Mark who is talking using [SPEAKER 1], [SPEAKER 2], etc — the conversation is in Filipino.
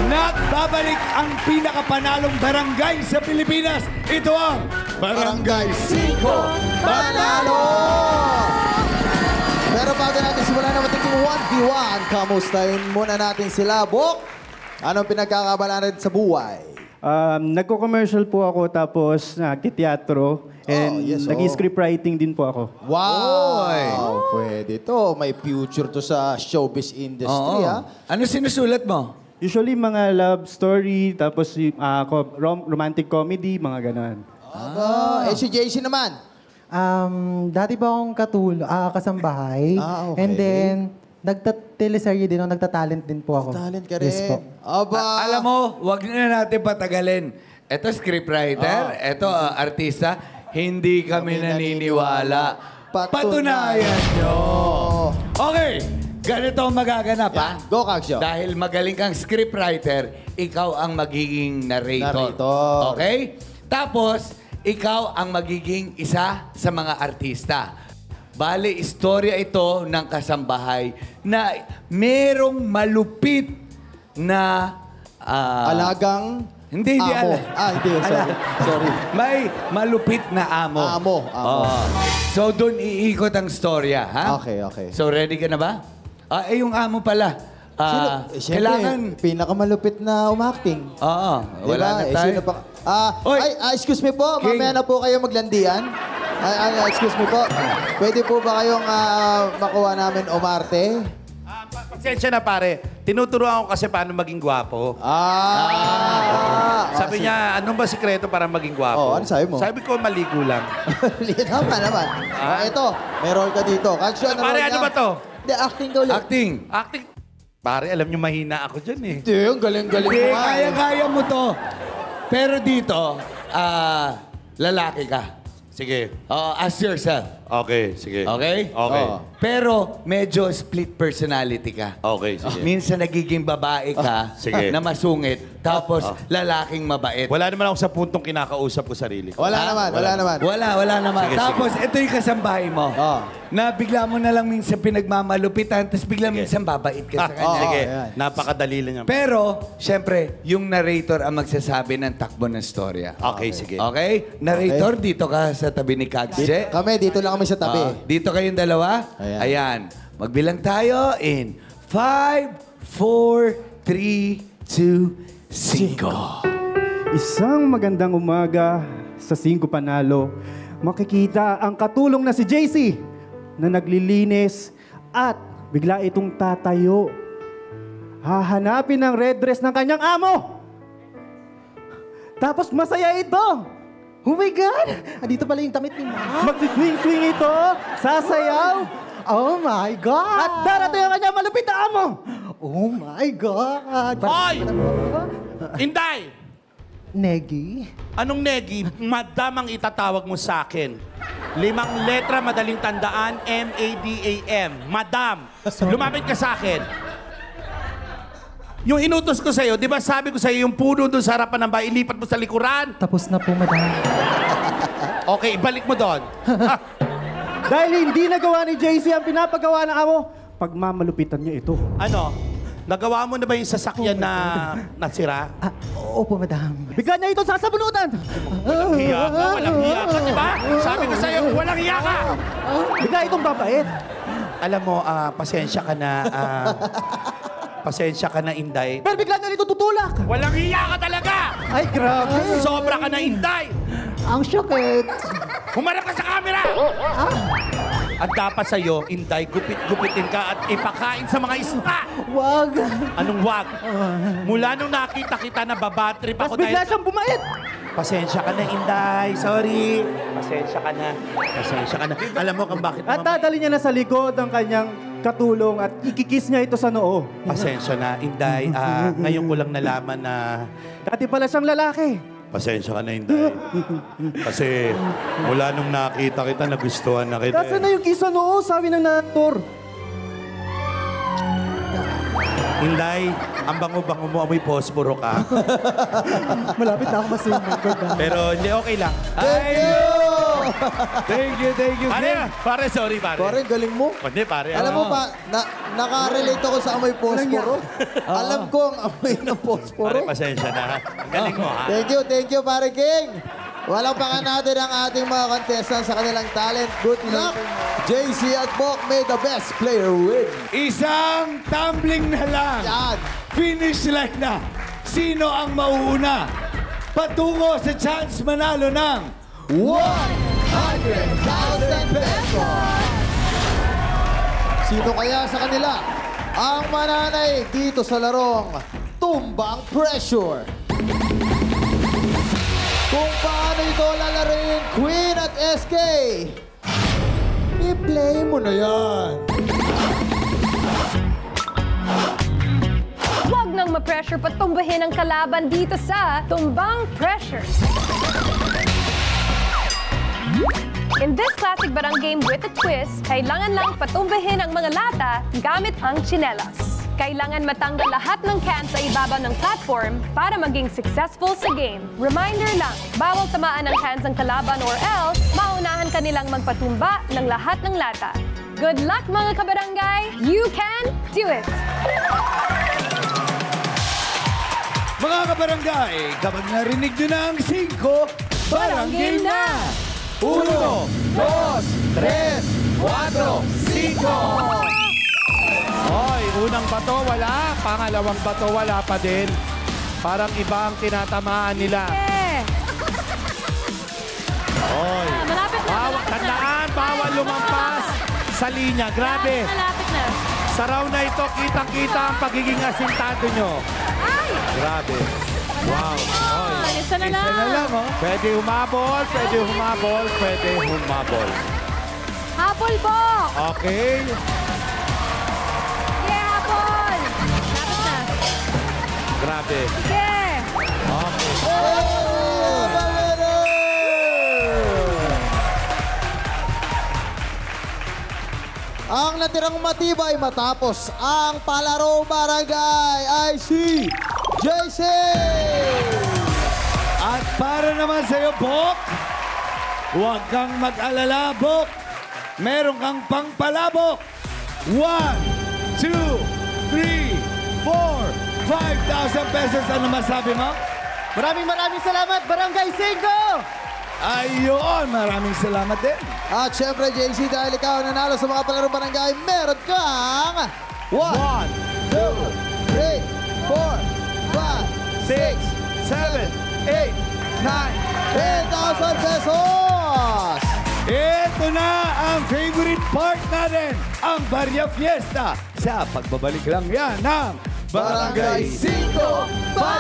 [SPEAKER 1] Nagbabalik ang pinakapanalong barangay sa Pilipinas. Ito ang
[SPEAKER 2] Barangay 5 Panalo! Pero bago natin simulan na matiging 1v1, kamustahin muna natin sila. Bok, anong pinagkakabalan sa buhay?
[SPEAKER 3] Nagko-commercial po ako tapos nagtiteatro and nag-script writing din po ako.
[SPEAKER 2] Wow! Pwede to. May future to sa showbiz industry, ha?
[SPEAKER 1] Ano sinusulat mo?
[SPEAKER 3] Usually mga love story, tapos romantic comedy, mga ganon.
[SPEAKER 2] Si JC naman?
[SPEAKER 4] Dati ba akong kasambahay.
[SPEAKER 2] Okay.
[SPEAKER 4] And then, nagta-teleserye din ako, nagta-talent din po ako.
[SPEAKER 2] Talent ka rin.
[SPEAKER 4] Yes po.
[SPEAKER 2] Aba!
[SPEAKER 1] Alam mo, wag na natin patagalin. Ito scriptwriter, ito artista, hindi kami naniniwala. Patunayan nyo. Okay, ganito ang magaganap, ha?
[SPEAKER 2] Go, Kaksyo.
[SPEAKER 1] Dahil magaling kang scriptwriter, ikaw ang magiging narrator.
[SPEAKER 2] Narrator.
[SPEAKER 1] Okay? Tapos, ikaw ang magiging isa sa mga artista. Bale, istorya ito ng kasambahay na merong malupit na...
[SPEAKER 2] Alagang...
[SPEAKER 1] Hindi
[SPEAKER 2] amo.
[SPEAKER 1] hindi.
[SPEAKER 2] Sorry.
[SPEAKER 1] May malupit na amo.
[SPEAKER 2] Amo.
[SPEAKER 1] So, doon iikot ang storya, ha?
[SPEAKER 2] Okay.
[SPEAKER 1] So, ready ka na ba? Yung amo pala.
[SPEAKER 2] Kailangan... Pinakamalupit na umacting.
[SPEAKER 1] Oo. Wala na tayo.
[SPEAKER 2] Sino pa? Excuse me po.
[SPEAKER 1] King.
[SPEAKER 2] Mamaya na po kayo maglandian. Excuse me po. Pwede po ba kayong makuha namin umarte?
[SPEAKER 5] Pasensya na pare. Tinuturuan ko kasi paano maging gwapo. Sabi niya, anong ba sikreto para maging gwapo?
[SPEAKER 2] Ano sabi mo?
[SPEAKER 5] Sabi ko, maligo lang.
[SPEAKER 2] naman. Ito, meron ka dito. Action,
[SPEAKER 5] Pare, ano ba to?
[SPEAKER 2] Hindi, acting ka ulit.
[SPEAKER 1] Acting.
[SPEAKER 5] Pare, alam niyo mahina ako dyan eh.
[SPEAKER 2] Hindi, ang galing-galing
[SPEAKER 1] Hindi,
[SPEAKER 2] mo nga.
[SPEAKER 1] kaya mo to. Pero dito, lalaki ka.
[SPEAKER 5] Sige.
[SPEAKER 1] Ask yourself.
[SPEAKER 5] Okay, sige.
[SPEAKER 1] Okay?
[SPEAKER 5] Okay.
[SPEAKER 1] Pero medyo split personality ka.
[SPEAKER 5] Okay, sige.
[SPEAKER 1] Minsan nagiging babae ka
[SPEAKER 5] Sige.
[SPEAKER 1] na masungit, tapos lalaking mabait.
[SPEAKER 5] Wala naman ako sa puntong kinakausap ko sarili ko.
[SPEAKER 2] Wala naman.
[SPEAKER 1] Wala naman.
[SPEAKER 5] Sige,
[SPEAKER 1] Tapos ito yung kasambahay mo. Na bigla mo na lang minsan pinagmamalupitan, tapos bigla minsan babait ka sa kanya.
[SPEAKER 5] Sige,
[SPEAKER 2] ayan.
[SPEAKER 5] napakadali lang yan.
[SPEAKER 1] Pero, syempre, yung narrator ang magsasabi ng takbo ng storya.
[SPEAKER 5] Okay, sige.
[SPEAKER 1] Okay? Narrator, dito ka sa tabi ni Kagse.
[SPEAKER 2] Kami, dito lang kami sa tabi.
[SPEAKER 1] Dito kayong dalawa. Ayan. Magbilang tayo in 5, 4, 3, 2, 5.
[SPEAKER 3] Isang magandang umaga sa 5 Panalo. Makikita ang katulong na si JC na naglilinis at bigla itong tatayo. Hahanapin ang red dress ng kanyang amo. Tapos masaya ito.
[SPEAKER 4] Oh my God! Andito pala yung damit ni Ma.
[SPEAKER 3] Magsiswing-swing ito, sasayaw,
[SPEAKER 4] Oh my God!
[SPEAKER 3] at darating ang kanyang malupit na amo.
[SPEAKER 4] Oh my God!
[SPEAKER 5] Hoy! Inday!
[SPEAKER 4] Negi?
[SPEAKER 5] Anong negi? Madam ang itatawag mo sa akin. 5 letra, madaling tandaan, M-A-D-A-M. Madam! Lumapit ka sa akin. Yung inutos ko sa'yo, di ba sabi ko sa'yo, yung puno doon sa harapan ng bahay, ilipat mo sa likuran?
[SPEAKER 4] Tapos na po, madam.
[SPEAKER 5] Okay, ibalik mo doon.
[SPEAKER 3] Dahil hindi nagawa ni JC ang pinapagawa ng amo, pagmamalupitan niya ito.
[SPEAKER 5] Ano? Nagawa mo na ba yung sasakyan na nasira?
[SPEAKER 4] Opo, madam.
[SPEAKER 3] Bigla niya ito sasabunutan.
[SPEAKER 5] Walang hiya ka, di ba? Sabi ko sa'yo, walang hiya ka!
[SPEAKER 3] Bigla itong babait.
[SPEAKER 5] Alam mo, pasensya ka na, pasensya ka na, Inday.
[SPEAKER 3] Pero bigla niya ito tutulak.
[SPEAKER 5] Walang hiya ka talaga!
[SPEAKER 3] Ay, grabe.
[SPEAKER 5] Sobra ka na, Inday!
[SPEAKER 4] Ang syokit.
[SPEAKER 5] Humarap ka sa camera! At dapat sa'yo, Inday, gupit-gupitin ka at ipakain sa mga isda!
[SPEAKER 4] Wag.
[SPEAKER 5] Anong wag? Mula nung nakita kita na babatrip
[SPEAKER 3] Tapos
[SPEAKER 5] ako
[SPEAKER 3] bigla siyang bumait.
[SPEAKER 5] Pasensya ka na, Inday. Sorry. Pasensya ka na. Pasensya ka na. Alam mo kung bakit
[SPEAKER 3] At dadali niya na sa likod ang kanyang katulong at ikikis niya ito sa noo.
[SPEAKER 5] Pasensya na, Inday. Ngayon ko lang nalaman na
[SPEAKER 3] Dati pala siyang lalaki.
[SPEAKER 5] pasensya ka na, Inday. Kasi mula nung nakita kita, nagustuhan na kita.
[SPEAKER 3] Nasaan na yung kiss sa noo, sabi ng nator.
[SPEAKER 5] Inday, ang bango-bango mo, amoy posporo ka.
[SPEAKER 4] Malapit na ako masunog.
[SPEAKER 5] Pero hindi, okay lang.
[SPEAKER 2] Thank you!
[SPEAKER 1] Thank you, King.
[SPEAKER 5] Pare, sorry, pare.
[SPEAKER 2] Pare, galing mo.
[SPEAKER 5] Hindi, pare.
[SPEAKER 2] Alam mo ba, nakarelate ako sa amoy posporo. Alam ko ang amoy ng
[SPEAKER 5] Pare,
[SPEAKER 2] posporo.
[SPEAKER 5] pasensya na. Ang galing mo, ha?
[SPEAKER 2] Thank you, pare King. Walang pangan natin ang ating mga contestants sa kanilang talent. Good luck. JC at Bok, may the best player win.
[SPEAKER 1] Isang tumbling na lang.
[SPEAKER 2] Yan.
[SPEAKER 1] Finish line na. Sino ang mauuna? Patungo sa chance manalo ng
[SPEAKER 2] 100,000 pesos. Sino kaya sa kanila ang mananay dito sa larong Tumbang Pressure? Kung paano ito lalaroin, Queen at SK, i-play mo na yan.
[SPEAKER 6] Huwag nang ma-pressure patumbahin ang kalaban dito sa Tumbang Pressure. In this classic barang game with a twist, kailangan lang patumbahin ang mga lata gamit ang tsinelas. Kailangan matanggal lahat ng cans sa ibabaw ng platform para maging successful sa game. Reminder lang, bawal tamaan ng cans ang kalaban or else maunahan kanilang magpatumba ng lahat ng lata. Good luck mga kabarangay! You can do it!
[SPEAKER 1] mga kabarangay. Kapag narinig nyo na ang 5, barangay na! 1, 2, 3, 4, 5!
[SPEAKER 5] Hoy, unang bato wala, pangalawang bato wala pa din. Parang iba ang tinatamaan nila. Hoy.
[SPEAKER 6] Malapit na,
[SPEAKER 5] Tandaan, bawal lumampas sa linya. Grabe.
[SPEAKER 6] Malapit na.
[SPEAKER 5] Sa round na ito, kitang-kita ang pagiging asintado nyo.
[SPEAKER 6] Ay!
[SPEAKER 5] Grabe. Wow. Hoy.
[SPEAKER 6] Isa na lang.
[SPEAKER 1] Isa na lang, oh.
[SPEAKER 5] Pwede humabol, pwede humabol, pwede humabol.
[SPEAKER 6] Hapol po!
[SPEAKER 5] Okay.
[SPEAKER 6] Sige, hapol! Malapit na.
[SPEAKER 5] Grabe.
[SPEAKER 6] Sige!
[SPEAKER 5] Okay.
[SPEAKER 2] Ang natirang matibay matapos ang palaro barangay ay si JC!
[SPEAKER 1] At para naman sa'yo, Bok, huwag kang mag-alala, Bok. Meron kang pangpalabok. 1, 2, 3, 4, 5,000 pesos. Ano masabi mo?
[SPEAKER 4] Maraming salamat, Barangay 5!
[SPEAKER 1] Ayun, maraming salamat din.
[SPEAKER 2] At syempre, JC, dahil ikaw nanalo sa mga palaro barangay, meron kang 1, 2, 3, 4, 5,
[SPEAKER 1] 6, 7, 8,
[SPEAKER 2] 10,000 pesos!
[SPEAKER 1] Ito na ang favorite part natin, ang Barya Fiesta. Sa pagbabalik lang yan ng
[SPEAKER 2] Barangay 5 Barangay